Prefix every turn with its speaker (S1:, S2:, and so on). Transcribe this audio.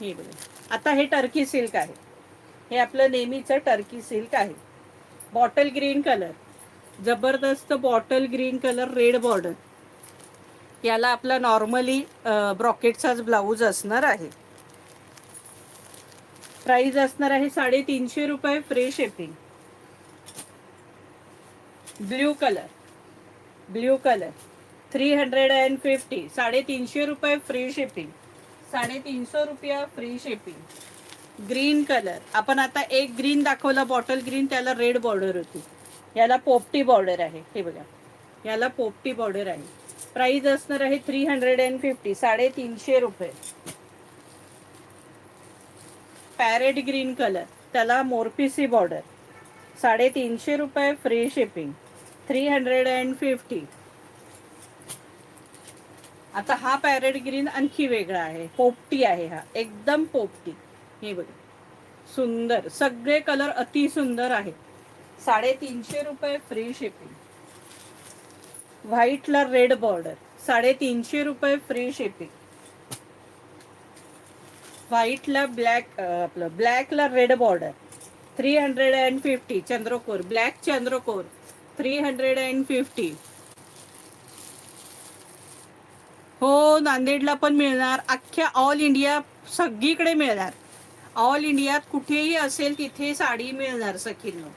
S1: हे बघा, आता हे टर्की सिल्क आहे, हे आपलं नेहमीचं टर्की सिल्क आहे. बॉटल ग्रीन कलर, जबरदस्त bottle green colour, red border. याला आपला नॉर्मली ब्रॉकेटचाच ब्लाऊज असणार आहे. प्राइस असणार आहे 350 रुपये, free shipping. Blue colour, blue colour 350, 350 रुपये, फ्री शिपिंग. 350 रुपया, फ्री शिपिंग. ग्रीन कलर, आपण आता एक ग्रीन दाखवला बॉटल ग्रीन, त्याला रेड बॉर्डर होती. याला पोपटी बॉर्डर आहे, हे बघा, याला पोपटी बॉर्डर आहे. प्राइस असणार आहे 350, 350 रुपये. पॅरेट ग्रीन कलर, त्याला मोरपिसी बॉर्डर, 350 रुपये, फ्री शिपिंग. 350. आता हा पॅरेट ग्रीन आणखी वेगळा आहे, पोपटी आहे, हा एकदम पोपटी. हे बघा, सुंदर, सगळे कलर अति सुंदर आहे. 350 रुपये, फ्री शिपिंग. व्हाईटला रेड बॉर्डर, 350 रुपये, फ्री शिपिंग. व्हाईटला ब्लॅक, आपलं ब्लॅकला रेड बॉर्डर, 350. चंद्रकोर, ब्लॅक चंद्रकोर, 350. हो, नांदेडला पण मिळणार, अख्ख्या ऑल इंडिया सगळीकडे मिळणार. ऑल इंडियात कुठेही असेल तिथे साडी मिळणार सखींनो.